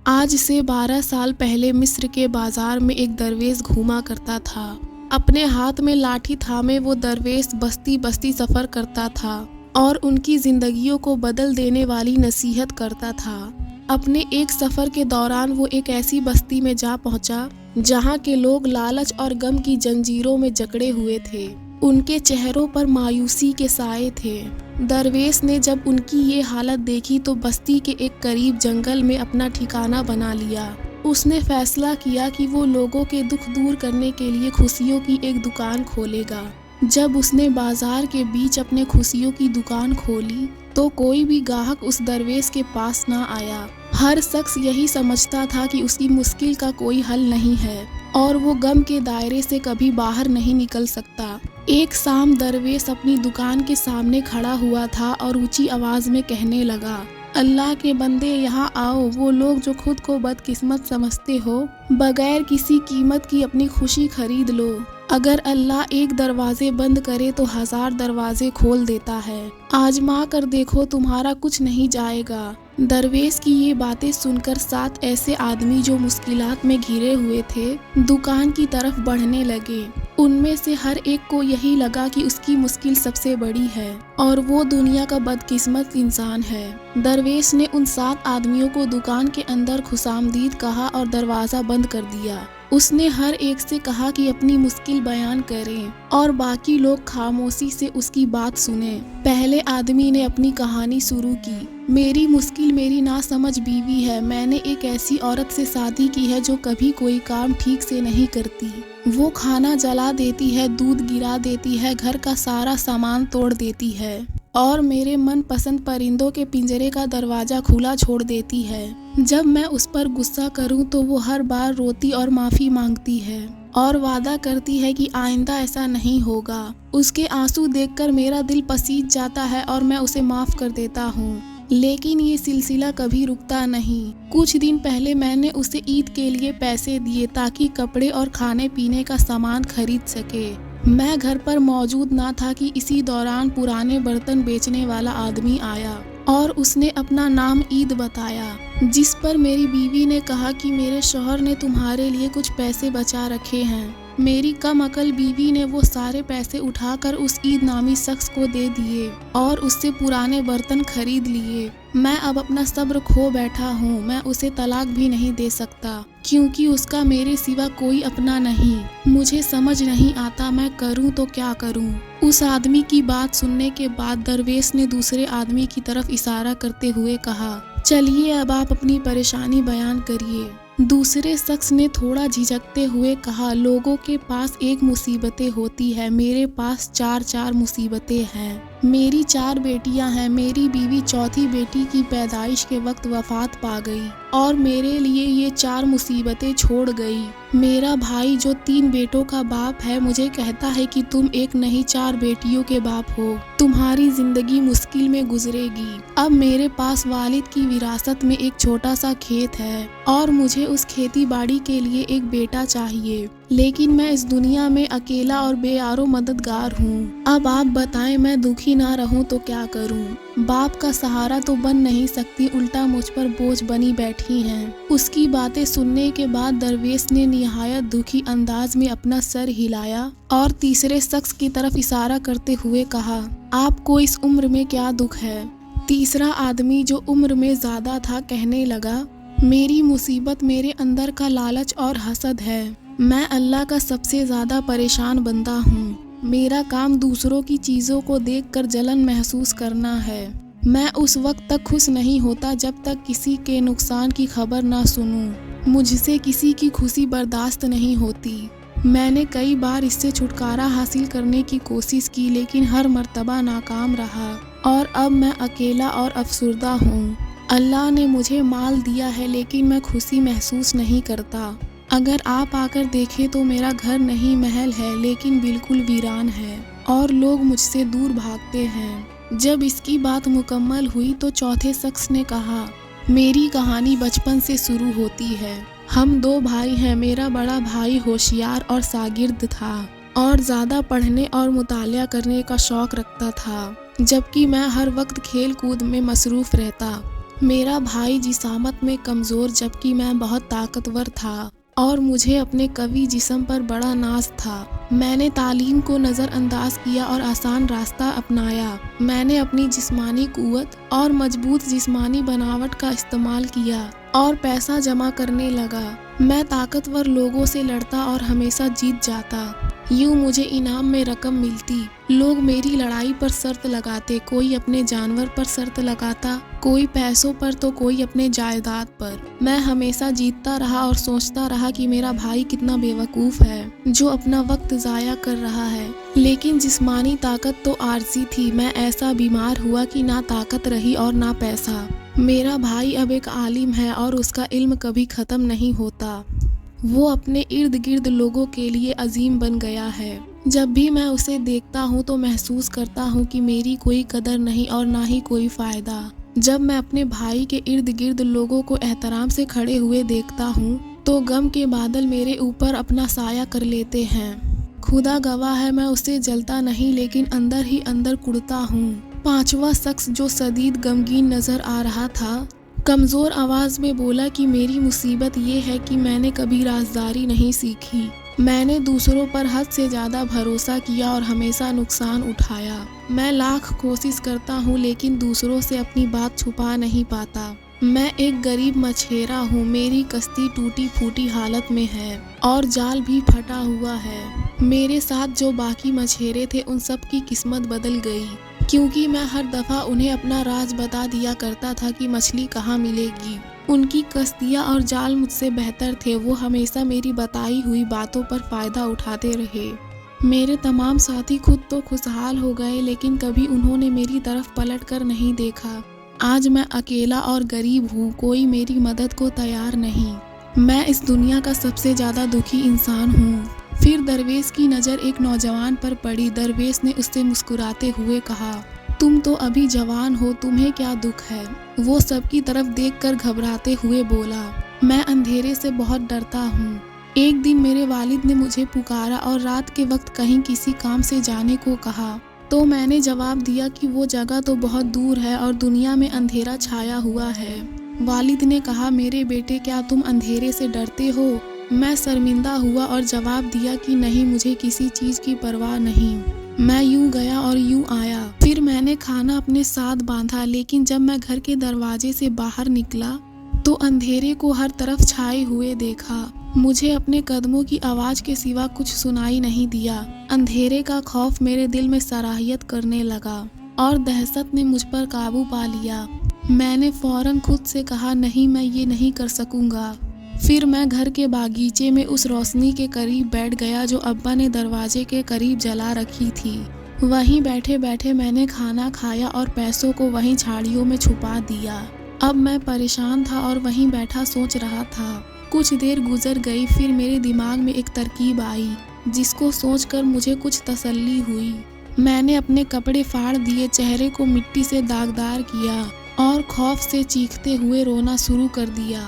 آج سے 12 سال پہلے مصر کے بازار میں ایک درویش گھوما کرتا تھا۔ اپنے ہاتھ میں لاٹھی تھامے وہ درویش بستی بستی سفر کرتا تھا اور ان کی زندگیوں کو بدل دینے والی نصیحت کرتا تھا۔ اپنے ایک سفر کے دوران وہ ایک ایسی بستی میں جا پہنچا جہاں کے لوگ لالچ اور غم کی زنجیروں میں جکڑے ہوئے تھے۔ ان کے چہروں پر مایوسی کے سائے تھے۔ درویش نے جب ان کی یہ حالت دیکھی تو بستی کے ایک قریب جنگل میں اپنا ٹھکانہ بنا لیا۔ اس نے فیصلہ کیا کہ وہ لوگوں کے دکھ دور کرنے کے لیے خوشیوں کی ایک دکان کھولے گا۔ جب اس نے بازار کے بیچ اپنے خوشیوں کی دکان کھولی تو کوئی بھی گاہک اس درویش کے پاس نہ آیا۔ ہر شخص یہی سمجھتا تھا کہ اس کی مشکل کا کوئی حل نہیں ہے اور وہ غم کے دائرے سے کبھی باہر نہیں نکل سکتا۔ ایک شام درویش اپنی دکان کے سامنے کھڑا ہوا تھا اور اونچی آواز میں کہنے لگا، اللہ کے بندے یہاں آؤ، وہ لوگ جو خود کو بدقسمت سمجھتے ہو، بغیر کسی قیمت کی اپنی خوشی خرید لو۔ اگر اللہ ایک دروازے بند کرے تو 1000 دروازے کھول دیتا ہے۔ آزما کر دیکھو، تمہارا کچھ نہیں جائے گا۔ درویش کی یہ باتیں سن کر 7 ایسے آدمی جو مشکلات میں گھرے ہوئے تھے دکان کی طرف بڑھنے لگے۔ ان میں سے ہر ایک کو یہی لگا کہ اس کی مشکل سب سے بڑی ہے اور وہ دنیا کا بدقسمت انسان ہے۔ درویش نے ان 7 آدمیوں کو دکان کے اندر خوشامدید کہا اور دروازہ بند کر دیا۔ اس نے ہر ایک سے کہا کہ اپنی مشکل بیان کریں اور باقی لوگ خاموشی سے اس کی بات سنیں۔ پہلے آدمی نے اپنی کہانی شروع کی، میری مشکل میری ناسمجھ بیوی ہے۔ میں نے ایک ایسی عورت سے شادی کی ہے جو کبھی کوئی کام ٹھیک سے نہیں کرتی۔ وہ کھانا جلا دیتی ہے، دودھ گرا دیتی ہے، گھر کا سارا سامان توڑ دیتی ہے اور میرے من پسند پرندوں کے پنجرے کا دروازہ کھلا چھوڑ دیتی ہے۔ جب میں اس پر غصہ کروں تو وہ ہر بار روتی اور معافی مانگتی ہے اور وعدہ کرتی ہے کہ آئندہ ایسا نہیں ہوگا۔ اس کے آنسو دیکھ کر میرا دل پسیج جاتا ہے اور میں اسے معاف کر دیتا ہوں، لیکن یہ سلسلہ کبھی رکتا نہیں۔ کچھ دن پہلے میں نے اسے عید کے لیے پیسے دیے تاکہ کپڑے اور کھانے پینے کا سامان خرید سکے۔ میں گھر پر موجود نہ تھا کہ اسی دوران پرانے برتن بیچنے والا آدمی آیا اور اس نے اپنا نام عید بتایا، جس پر میری بیوی نے کہا کہ میرے شوہر نے تمہارے لیے کچھ پیسے بچا رکھے ہیں۔ میری کم عقل بیوی نے وہ سارے پیسے اٹھا کر اس عید نامی شخص کو دے دیے اور اس سے پرانے برتن خرید لیے۔ میں اب اپنا صبر کھو بیٹھا ہوں۔ میں اسے طلاق بھی نہیں دے سکتا کیونکہ اس کا میرے سوا کوئی اپنا نہیں۔ مجھے سمجھ نہیں آتا میں کروں تو کیا کروں۔ اس آدمی کی بات سننے کے بعد درویش نے دوسرے آدمی کی طرف اشارہ کرتے ہوئے کہا، چلیے اب آپ اپنی پریشانی بیان کریے۔ دوسرے شخص نے تھوڑا جھجکتے ہوئے کہا، لوگوں کے پاس ایک مصیبتیں ہوتی ہے، میرے پاس 4 مصیبتیں ہیں۔ میری 4 بیٹیاں ہیں۔ میری بیوی چوتھی بیٹی کی پیدائش کے وقت وفات پا گئی اور میرے لیے یہ 4 مصیبتیں چھوڑ گئی۔ میرا بھائی جو 3 بیٹوں کا باپ ہے مجھے کہتا ہے کہ تم ایک نہیں 4 بیٹیوں کے باپ ہو، تمہاری زندگی مشکل میں گزرے گی۔ اب میرے پاس والد کی وراثت میں ایک چھوٹا سا کھیت ہے اور مجھے اس کھیتی باڑی کے لیے ایک بیٹا چاہیے، لیکن میں اس دنیا میں اکیلا اور بے یار و مددگار ہوں۔ اب آپ بتائیں میں دکھی نہ رہوں تو کیا کروں؟ باپ کا سہارا تو بن نہیں سکتی، الٹا مجھ پر بوجھ بنی بیٹھی ہیں۔ اس کی باتیں سننے کے بعد درویش نے نہایت دکھی انداز میں اپنا سر ہلایا اور تیسرے شخص کی طرف اشارہ کرتے ہوئے کہا، آپ کو اس عمر میں کیا دکھ ہے؟ تیسرا آدمی جو عمر میں زیادہ تھا کہنے لگا، میری مصیبت میرے اندر کا لالچ اور حسد ہے۔ میں اللہ کا سب سے زیادہ پریشان بندہ ہوں۔ میرا کام دوسروں کی چیزوں کو دیکھ کر جلن محسوس کرنا ہے۔ میں اس وقت تک خوش نہیں ہوتا جب تک کسی کے نقصان کی خبر نہ سنوں۔ مجھ سے کسی کی خوشی برداشت نہیں ہوتی۔ میں نے کئی بار اس سے چھٹکارا حاصل کرنے کی کوشش کی لیکن ہر مرتبہ ناکام رہا اور اب میں اکیلا اور افسردہ ہوں۔ اللہ نے مجھے مال دیا ہے لیکن میں خوشی محسوس نہیں کرتا۔ اگر آپ آ کر دیکھیں تو میرا گھر نہیں محل ہے لیکن بالکل ویران ہے اور لوگ مجھ سے دور بھاگتے ہیں۔ جب اس کی بات مکمل ہوئی تو چوتھے شخص نے کہا، میری کہانی بچپن سے شروع ہوتی ہے۔ ہم 2 بھائی ہیں۔ میرا بڑا بھائی ہوشیار اور شاگرد تھا اور زیادہ پڑھنے اور مطالعہ کرنے کا شوق رکھتا تھا، جبکہ میں ہر وقت کھیل کود میں مصروف رہتا۔ میرا بھائی جسامت میں کمزور جبکہ میں بہت طاقتور تھا اور مجھے اپنے قوی جسم پر بڑا ناز تھا۔ میں نے تعلیم کو نظر انداز کیا اور آسان راستہ اپنایا۔ میں نے اپنی جسمانی قوت اور مضبوط جسمانی بناوٹ کا استعمال کیا اور پیسہ جمع کرنے لگا۔ میں طاقتور لوگوں سے لڑتا اور ہمیشہ جیت جاتا۔ یوں مجھے انعام میں رقم ملتی۔ لوگ میری لڑائی پر شرط لگاتے، کوئی اپنے جانور پر شرط لگاتا، کوئی پیسوں پر تو کوئی اپنے جائیداد پر۔ میں ہمیشہ جیتتا رہا اور سوچتا رہا کہ میرا بھائی کتنا بے وقوف ہے جو اپنا وقت ضائع کر رہا ہے۔ لیکن جسمانی طاقت تو عارضی تھی۔ میں ایسا بیمار ہوا کہ نہ طاقت رہی اور نہ پیسہ۔ میرا بھائی اب ایک عالم ہے اور اس کا علم کبھی ختم نہیں ہوتا۔ وہ اپنے ارد گرد لوگوں کے لیے عظیم بن گیا ہے۔ جب بھی میں اسے دیکھتا ہوں تو محسوس کرتا ہوں کہ میری کوئی قدر نہیں اور نہ ہی کوئی فائدہ۔ جب میں اپنے بھائی کے ارد گرد لوگوں کو احترام سے کھڑے ہوئے دیکھتا ہوں تو غم کے بادل میرے اوپر اپنا سایہ کر لیتے ہیں۔ خدا گواہ ہے، میں اسے جلتا نہیں لیکن اندر ہی اندر کڑتا ہوں۔ پانچواں شخص جو شدید غمگین نظر آ رہا تھا کمزور آواز میں بولا کہ میری مصیبت یہ ہے کہ میں نے کبھی رازداری نہیں سیکھی۔ میں نے دوسروں پر حد سے زیادہ بھروسہ کیا اور ہمیشہ نقصان اٹھایا۔ میں لاکھ کوشش کرتا ہوں لیکن دوسروں سے اپنی بات چھپا نہیں پاتا۔ میں ایک غریب مچھیرا ہوں، میری کشتی ٹوٹی پھوٹی حالت میں ہے اور جال بھی پھٹا ہوا ہے۔ میرے ساتھ جو باقی مچھیرے تھے ان سب کی قسمت بدل گئی، کیونکہ میں ہر دفعہ انہیں اپنا راز بتا دیا کرتا تھا کہ مچھلی کہاں ملے گی۔ ان کی کشتیاں اور جال مجھ سے بہتر تھے، وہ ہمیشہ میری بتائی ہوئی باتوں پر فائدہ اٹھاتے رہے۔ میرے تمام ساتھی خود تو خوشحال ہو گئے لیکن کبھی انہوں نے میری طرف پلٹ کر نہیں دیکھا۔ آج میں اکیلا اور غریب ہوں، کوئی میری مدد کو تیار نہیں۔ میں اس دنیا کا سب سے زیادہ دکھی انسان ہوں۔ پھر درویش کی نظر ایک نوجوان پر پڑی۔ درویش نے اس سے مسکراتے ہوئے کہا، تم تو ابھی جوان ہو، تمہیں کیا دکھ ہے؟ وہ سب کی طرف دیکھ کر گھبراتے ہوئے بولا، میں اندھیرے سے بہت ڈرتا ہوں۔ ایک دن میرے والد نے مجھے پکارا اور رات کے وقت کہیں کسی کام سے جانے کو کہا، تو میں نے جواب دیا کہ وہ جگہ تو بہت دور ہے اور دنیا میں اندھیرا چھایا ہوا ہے۔ والد نے کہا، میرے بیٹے کیا تم اندھیرے سے ڈرتے ہو؟ میں شرمندہ ہوا اور جواب دیا کہ نہیں، مجھے کسی چیز کی پرواہ نہیں۔ میں یوں گیا اور یوں آیا۔ پھر میں نے کھانا اپنے ساتھ باندھا، لیکن جب میں گھر کے دروازے سے باہر نکلا تو اندھیرے کو ہر طرف چھائے ہوئے دیکھا۔ مجھے اپنے قدموں کی آواز کے سوا کچھ سنائی نہیں دیا۔ اندھیرے کا خوف میرے دل میں سرایت کرنے لگا اور دہشت نے مجھ پر قابو پا لیا۔ میں نے فوراً خود سے کہا، نہیں، میں یہ نہیں کر سکوں گا۔ پھر میں گھر کے باغیچے میں اس روشنی کے قریب بیٹھ گیا جو ابا نے دروازے کے قریب جلا رکھی تھی۔ وہیں بیٹھے بیٹھے میں نے کھانا کھایا اور پیسوں کو وہیں جھاڑیوں میں چھپا دیا۔ اب میں پریشان تھا اور وہیں بیٹھا سوچ رہا تھا۔ کچھ دیر گزر گئی، پھر میرے دماغ میں ایک ترکیب آئی جس کو سوچ کر مجھے کچھ تسلی ہوئی۔ میں نے اپنے کپڑے پھاڑ دیے، چہرے کو مٹی سے داغدار کیا اور خوف سے چیختے ہوئے رونا شروع کر دیا۔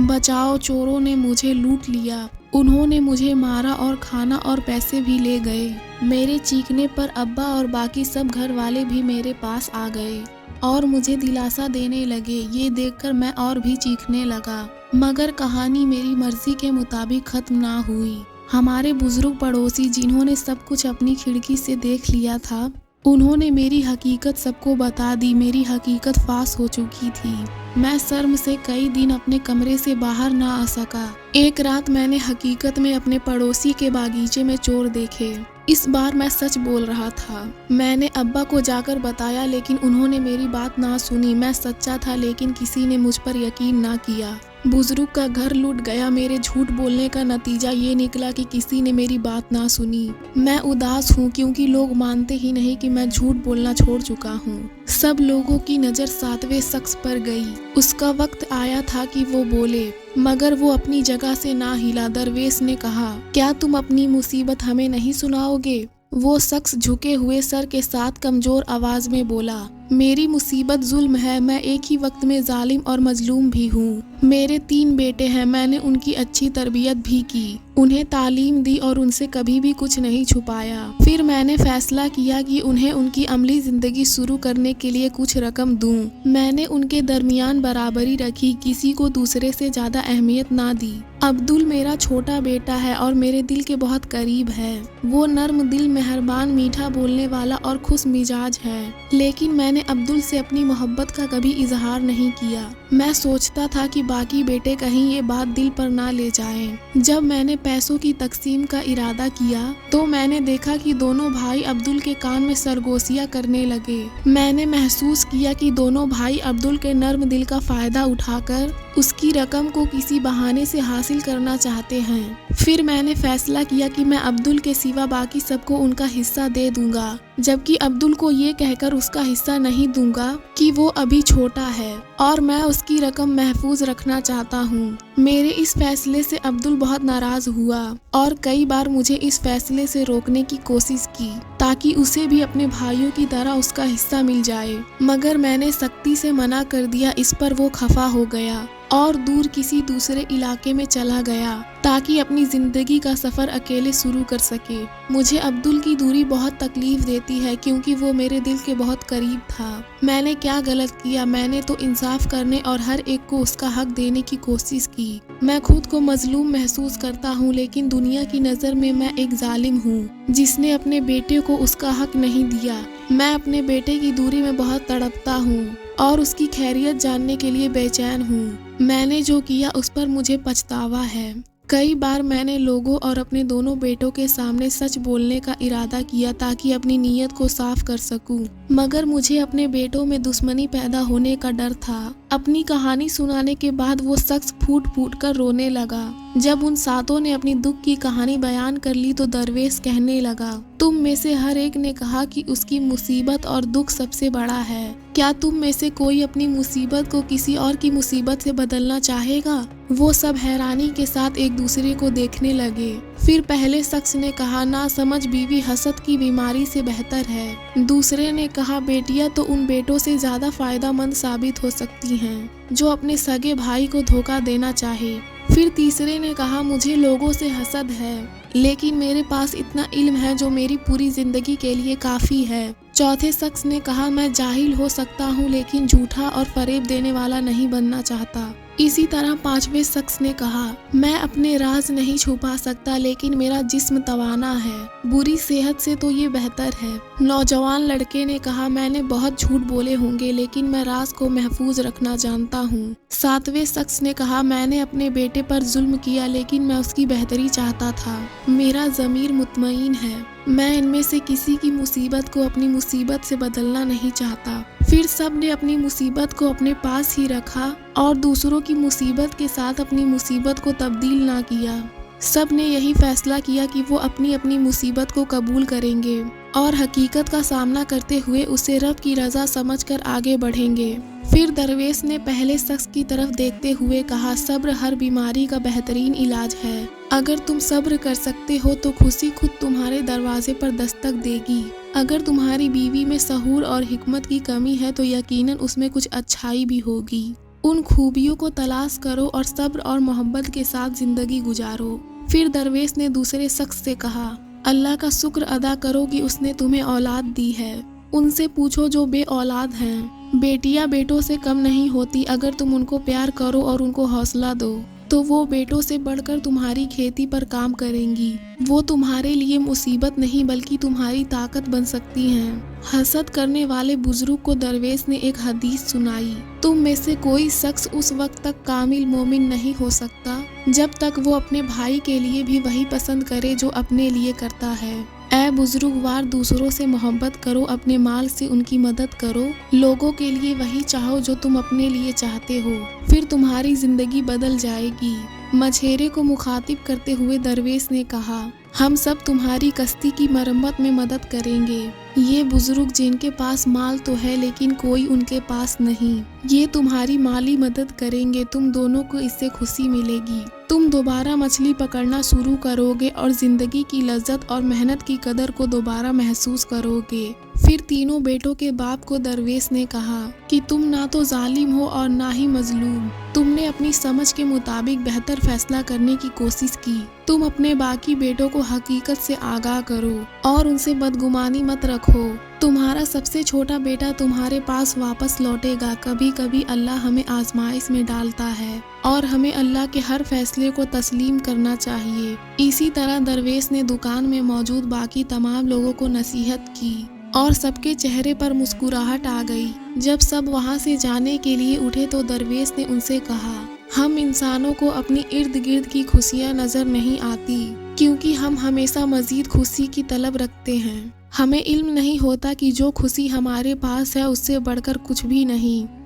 بچاؤ، چوروں نے مجھے لوٹ لیا، انہوں نے مجھے مارا اور کھانا اور پیسے بھی لے گئے۔ میرے چیخنے پر ابا اور باقی سب گھر والے بھی میرے پاس آ گئے اور مجھے دلاسا دینے لگے۔ یہ دیکھ کر میں اور بھی چیخنے لگا، مگر کہانی میری مرضی کے مطابق ختم نہ ہوئی۔ ہمارے بزرگ پڑوسی جنہوں نے سب کچھ اپنی کھڑکی سے دیکھ لیا تھا، انہوں نے میری حقیقت سب کو بتا دی۔ میری حقیقت فاش ہو چکی تھی۔ میں شرم سے کئی دن اپنے کمرے سے باہر نہ آ سکا۔ ایک رات میں نے حقیقت میں اپنے پڑوسی کے باغیچے میں چور دیکھے۔ اس بار میں سچ بول رہا تھا۔ میں نے ابا کو جا کر بتایا لیکن انہوں نے میری بات نہ سنی۔ میں سچا تھا لیکن کسی نے مجھ پر یقین نہ کیا۔ بزرگ کا گھر لوٹ گیا۔ میرے جھوٹ بولنے کا نتیجہ یہ نکلا کہ کسی نے میری بات نہ سنی۔ میں اداس ہوں کیونکہ لوگ مانتے ہی نہیں کہ میں جھوٹ بولنا چھوڑ چکا ہوں۔ سب لوگوں کی نظر 7ویں شخص پر گئی۔ اس کا وقت آیا تھا کہ وہ بولے، مگر وہ اپنی جگہ سے نہ ہلا۔ درویش نے کہا، کیا تم اپنی مصیبت ہمیں نہیں سناؤ گے؟ وہ شخص جھکے ہوئے سر کے ساتھ کمزور آواز میں بولا، میری مصیبت ظلم ہے، میں ایک ہی وقت میں ظالم اور مظلوم بھی ہوں۔ میرے 3 بیٹے ہیں، میں نے ان کی اچھی تربیت بھی کی، انہیں تعلیم دی اور ان سے کبھی بھی کچھ نہیں چھپایا۔ پھر میں نے فیصلہ کیا کہ انہیں ان کی عملی زندگی شروع کرنے کے لیے کچھ رقم دوں۔ میں نے ان کے درمیان برابری رکھی، کسی کو دوسرے سے زیادہ اہمیت نہ دی۔ عبدل میرا چھوٹا بیٹا ہے اور میرے دل کے بہت قریب ہے۔ وہ نرم دل، مہربان، میٹھا بولنے والا اور خوش مزاج ہے، لیکن میں نے عبدل سے اپنی محبت کا کبھی اظہار نہیں کیا۔ میں سوچتا تھا کہ باقی بیٹے کہیں یہ بات دل پر نہ لے جائیں۔ جب میں نے پیسوں کی تقسیم کا ارادہ کیا تو میں نے دیکھا کہ دونوں بھائی عبدل کے کان میں سرگوشیاں کرنے لگے۔ میں نے محسوس کیا کہ دونوں بھائی عبدل کے نرم دل کا فائدہ اٹھا کر اس کی رقم کو کسی بہانے سے حاصل کرنا چاہتے ہیں۔ پھر میں نے فیصلہ کیا کہ میں عبدل کے سوا باقی سب کو ان کا حصہ دے دوں گا، جبکہ عبدل کو یہ کہہ کر اس کا حصہ نہیں دوں گا کہ وہ ابھی چھوٹا ہے اور میں اس کی رقم محفوظ رکھنا چاہتا ہوں۔ میرے اس فیصلے سے عبدل بہت ناراض ہوا اور کئی بار مجھے اس فیصلے سے روکنے کی کوشش کی تاکہ اسے بھی اپنے بھائیوں کی طرح اس کا حصہ مل جائے، مگر میں نے سختی سے منع کر دیا۔ اس پر وہ خفا ہو گیا اور دور کسی دوسرے علاقے میں چلا گیا تاکہ اپنی زندگی کا سفر اکیلے شروع کر سکے۔ مجھے عبدل کی دوری بہت تکلیف دیتی ہے کیونکہ وہ میرے دل کے بہت قریب تھا۔ میں نے کیا غلط کیا؟ میں نے تو انصاف کرنے اور ہر ایک کو اس کا حق دینے کی کوشش کی۔ میں خود کو مظلوم محسوس کرتا ہوں، لیکن دنیا کی نظر میں ایک ظالم ہوں جس نے اپنے بیٹے کو اس کا حق نہیں دیا۔ میں اپنے بیٹے کی دوری میں بہت تڑپتا ہوں اور اس کی خیریت جاننے کے لیے بے چین ہوں۔ میں نے جو کیا اس پر مجھے پچھتاوا ہے۔ کئی بار میں نے لوگوں اور اپنے دونوں بیٹوں کے سامنے سچ بولنے کا ارادہ کیا تاکہ اپنی نیت کو صاف کر سکوں، مگر مجھے اپنے بیٹوں میں دشمنی پیدا ہونے کا ڈر تھا۔ اپنی کہانی سنانے کے بعد وہ شخص پھوٹ پھوٹ کر رونے لگا۔ جب ان ساتوں نے اپنی دکھ کی کہانی بیان کر لی تو درویش کہنے لگا، تم میں سے ہر ایک نے کہا کہ اس کی مصیبت اور دکھ سب سے بڑا ہے۔ کیا تم میں سے کوئی اپنی مصیبت کو کسی اور کی مصیبت سے بدلنا چاہے گا؟ وہ سب حیرانی کے ساتھ ایک دوسرے کو دیکھنے لگے۔ پھر پہلے شخص نے کہا، نا سمجھ بیوی حسد کی بیماری سے بہتر ہے۔ دوسرے نے کہا، بیٹیاں تو ان بیٹوں سے زیادہ فائدہ مند ثابت ہو سکتی ہیں جو اپنے سگے بھائی کو دھوکہ دینا چاہے۔ پھر تیسرے نے کہا، مجھے لوگوں سے حسد ہے، لیکن میرے پاس اتنا علم ہے جو میری پوری زندگی کے لیے کافی ہے۔ چوتھے شخص نے کہا، میں جاہل ہو سکتا ہوں لیکن جھوٹا اور فریب دینے والا نہیں بننا چاہتا۔ اسی طرح پانچویں شخص نے کہا، میں اپنے راز نہیں چھپا سکتا لیکن میرا جسم توانا ہے، بری صحت سے تو یہ بہتر ہے۔ نوجوان لڑکے نے کہا، میں نے بہت جھوٹ بولے ہوں گے لیکن میں راز کو محفوظ رکھنا جانتا ہوں۔ ساتویں شخص نے کہا، میں نے اپنے بیٹے پر ظلم کیا لیکن میں اس کی بہتری چاہتا تھا، میرا ضمیر مطمئن ہے، میں ان میں سے کسی کی مصیبت کو اپنی مصیبت سے بدلنا نہیں چاہتا۔ پھر سب نے اپنی مصیبت کو اپنے پاس ہی رکھا اور دوسروں کی مصیبت کے ساتھ اپنی مصیبت کو تبدیل نہ کیا۔ سب نے یہی فیصلہ کیا کہ وہ اپنی اپنی مصیبت کو قبول کریں گے اور حقیقت کا سامنا کرتے ہوئے اسے رب کی رضا سمجھ کر آگے بڑھیں گے۔ پھر درویش نے پہلے شخص کی طرف دیکھتے ہوئے کہا، صبر ہر بیماری کا بہترین علاج ہے۔ اگر تم صبر کر سکتے ہو تو خوشی خود تمہارے دروازے پر دستک دے گی۔ اگر تمہاری بیوی میں سحور اور حکمت کی کمی ہے تو یقیناً اس میں کچھ اچھائی بھی ہوگی۔ ان خوبیوں کو تلاش کرو اور صبر اور محبت کے ساتھ زندگی گزارو۔ پھر درویش نے دوسرے شخص سے کہا، اللہ کا شکر ادا کرو کہ اس نے تمہیں اولاد دی ہے۔ ان سے پوچھو جو بے اولاد ہیں، بیٹیاں بیٹوں سے کم نہیں ہوتی، اگر تم ان کو پیار کرو اور ان کو حوصلہ دو تو وہ بیٹوں سے بڑھ کر تمہاری کھیتی پر کام کریں گی۔ وہ تمہارے لیے مصیبت نہیں بلکہ تمہاری طاقت بن سکتی ہیں۔ حسد کرنے والے بزرگ کو درویش نے ایک حدیث سنائی، تم میں سے کوئی شخص اس وقت تک کامل مومن نہیں ہو سکتا جب تک وہ اپنے بھائی کے لیے بھی وہی پسند کرے جو اپنے لیے کرتا ہے۔ اے بزرگوار، دوسروں سے محبت کرو، اپنے مال سے ان کی مدد کرو، لوگوں کے لیے وہی چاہو جو تم اپنے لیے چاہتے ہو، پھر تمہاری زندگی بدل جائے گی۔ مچھیرے کو مخاطب کرتے ہوئے درویش نے کہا، ہم سب تمہاری کشتی کی مرمت میں مدد کریں گے۔ یہ بزرگ جن کے پاس مال تو ہے لیکن کوئی ان کے پاس نہیں، یہ تمہاری مالی مدد کریں گے، تم دونوں کو اس سے خوشی ملے گی۔ تم دوبارہ مچھلی پکڑنا شروع کرو گے اور زندگی کی لذت اور محنت کی قدر کو دوبارہ محسوس کرو گے۔ پھر تینوں بیٹوں کے باپ کو درویش نے کہا کہ تم نہ تو ظالم ہو اور نہ ہی مظلوم، تم نے اپنی سمجھ کے مطابق بہتر فیصلہ کرنے کی کوشش کی۔ تم اپنے باقی بیٹوں کو حقیقت سے آگاہ کرو اور ان سے بدگمانی مت رکھو۔ تمہارا سب سے چھوٹا بیٹا تمہارے پاس واپس لوٹے گا۔ کبھی کبھی اللہ ہمیں آزمائش میں ڈالتا ہے اور ہمیں اللہ کے ہر فیصلے کو تسلیم کرنا چاہیے۔ اسی طرح درویش نے دکان میں موجود باقی تمام لوگوں کو نصیحت کی اور سب کے چہرے پر مسکراہٹ آ گئی۔ جب سب وہاں سے جانے کے لیے اٹھے تو درویش نے ان سے کہا، ہم انسانوں کو اپنی ارد گرد کی خوشیاں نظر نہیں آتی کیونکہ ہم ہمیشہ مزید خوشی کی طلب رکھتے ہیں۔ ہمیں علم نہیں ہوتا کہ جو خوشی ہمارے پاس ہے اس سے بڑھ کر کچھ بھی نہیں۔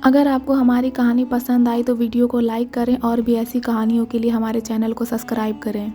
اگر آپ کو ہماری کہانی پسند آئی تو ویڈیو کو لائک کریں اور بھی ایسی کہانیوں کے لیے ہمارے چینل کو سبسکرائب کریں۔